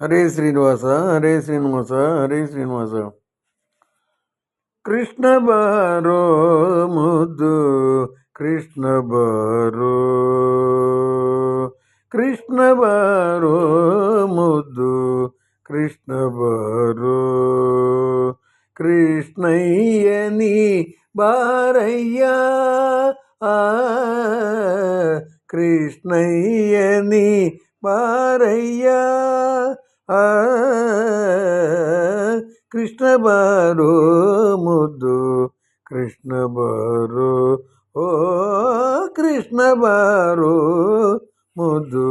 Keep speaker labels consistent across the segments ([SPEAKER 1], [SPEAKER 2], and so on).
[SPEAKER 1] ಹರೇ ಶ್ರೀನಿವಾಸ, ಹರೇ ಶ್ರೀನಿವಾಸ, ಹರೇ ಶ್ರೀನಿವಾಸ. ಕೃಷ್ಣ ಬಾರೋ ಮುದ್ದು, ಕೃಷ್ಣ ಬಾರೋ, ಕೃಷ್ಣ ಬಾರೋ ಮುದ್ದು, ಕೃಷ್ಣ ಬಾರೋ, ಕೃಷ್ಣಯ್ಯ ನೀ ಬಾರಯ್ಯ, ಆ ಕೃಷ್ಣಯ್ಯ ನೀ ಬಾರಯ್ಯ, ಆ ಕೃಷ್ಣ ಬಾರೋ ಮುದ್ದು, ಕೃಷ್ಣ ಬಾರೋ, ಓ ಕೃಷ್ಣ ಬಾರೋ ಮುದ್ದು,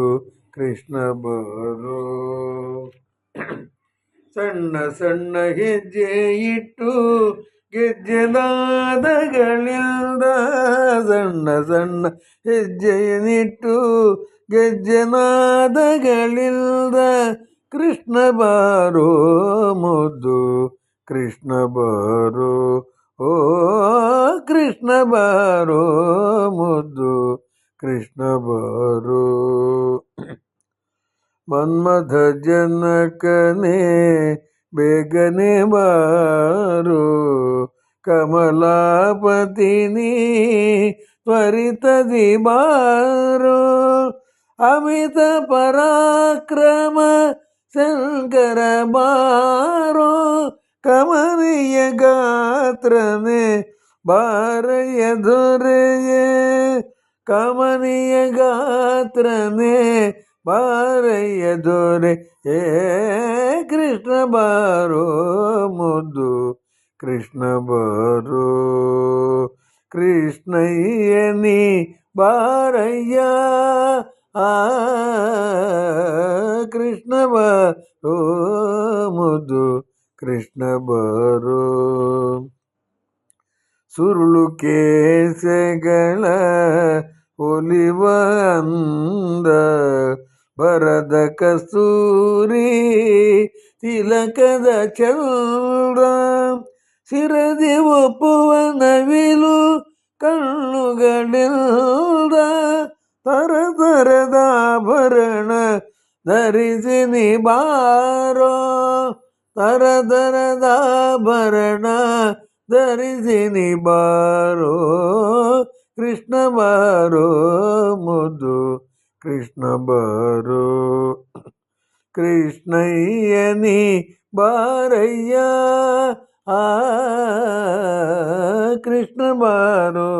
[SPEAKER 1] ಕೃಷ್ಣ ಬಾರೋ. ಸಣ್ಣ ಸಣ್ಣ ಹೆಜ್ಜೆ ಇಟ್ಟು ಗೆಜ್ಜೆನಾದಗಳಿಂದ, ಸಣ್ಣ ಸಣ್ಣ ಹೆಜ್ಜೆಯನ್ನಿಟ್ಟು ಗೆಜ್ಜೆನಾದಗಳಿಂದ, ಕೃಷ್ಣ ಬಾರೋ ಮುದ್ದು, ಕೃಷ್ಣ ಬಾರೋ, ಓ ಕೃಷ್ಣ ಬಾರೋ ಮುದ್ದು, ಕೃಷ್ಣ ಬಾರೋ. ಮನ್ಮಥ ಜನಕನೇ ಬೇಗನೆ ಬಾರೋ, ಕಮಲಾಪತಿನಿ ತ್ವರಿತದಿ ಬಾರೋ, ಅಮಿತ ಪರಾಕ್ರಮ ಶಂಕರ ಬಾರೋ, ಕಮನೀಯ ಗಾತ್ರನೇ ಬಾರಯ್ಯ ದೊರೆಯೇ, ಕಮನೀಯ ಗಾತ್ರನೇ ಬಾರಯ್ಯ ದೊರೆ, ಏ ಕೃಷ್ಣ ಬಾರೋ ಮುದ್ದು, ಕೃಷ್ಣ ಬಾರೋ, ಕೃಷ್ಣಯ್ಯ ನೀ ಬಾರಯ್ಯ, ಆ ಕೃಷ್ಣ ಬಾರೋ ಮುದ್ದು, ಕೃಷ್ಣ ಬಾರೋ. ಸುರುಳು ಕೇಸಗಳ ಒಲಿವ ಅಂದ, ಬರದ ಕಸ್ತೂರಿ ತಿಲಕದ ಚಂದ್ರ, ಸಿರದಿ ಒಪ್ಪುವ ನವಿಲು ಕಣ್ಣುಗಳಿಂದ, ತರ ತರದಾಭರಣ ಧರಿಸಿ ನೀ ಬಾರೋ, ತರ ತರದಾಭರಣ ಧರಿಸಿ ನೀ ಬಾರೋ, ಕೃಷ್ಣ ಬಾರೋ ಮುದ್ದು, ಕೃಷ್ಣ ಬಾರೋ, ಕೃಷ್ಣಯ್ಯ ನೀ ಬಾರಯ್ಯ, ಆ ಕೃಷ್ಣ ಬಾರೋ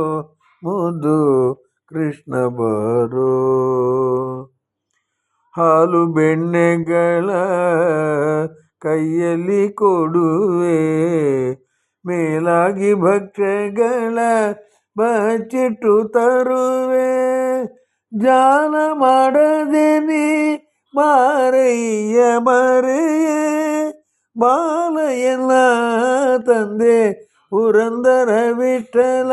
[SPEAKER 1] ಮುದ್ದು, ಕೃಷ್ಣ ಬಾರೋ. ಹಾಲು ಬೆಣ್ಣೆಗಳ ಕೈಯಲ್ಲಿ ಕೊಡುವೆ, ಮೇಲಾಗಿ ಭಕ್ಷ್ಯಗಳ ಬಚ್ಚಿಟ್ಟು ತರುವೆ, ಜಾಲ ಮಾಡದೆ ನೀ ಬಾರಯ್ಯ ಮರೆಯೇ, ಬಾಲಯಲ್ಲ ತಂದೆ ಪುರಂದರ ವಿಠಲ,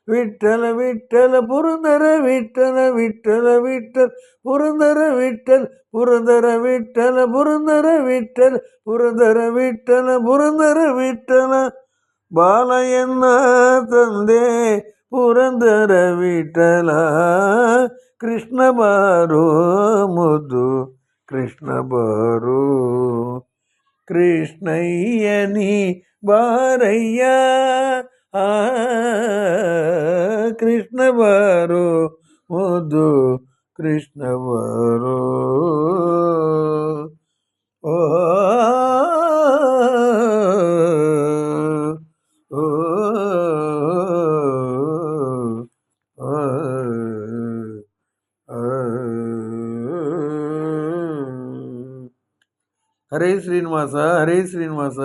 [SPEAKER 1] ವಿಠಲ ವಿಠಲ ಪುರಂದರ ವಿಠಲ, ವಿಠಲ ವಿಠಲ ಪುರಂದರ ವಿಠಲ, ಪುರಂದರ ವಿಠಲ ಪುರಂದರ ವಿಠಲ, ಪುರಂದರ ವಿಠಲ ಪುರಂದರ ವಿಠಲ, ಬಾಲಯನ್ನ ತಂದೆ ಪುರಂದರ ವಿಠಲ, ಕೃಷ್ಣ ಬಾರೋ ಮುದ್ದು, ಕೃಷ್ಣ ಬಾರೋ, ಕೃಷ್ಣಯ್ಯ ನೀ ಬಾರಯ್ಯ, ಆ ಕೃಷ್ಣ ಬಾರೋ ಮುದ್ದು, ಕೃಷ್ಣ ಬಾರೋ, ಓ ಹರೇ ಶ್ರೀನಿವಾಸ, ಹರೇ ಶ್ರೀನಿವಾಸ,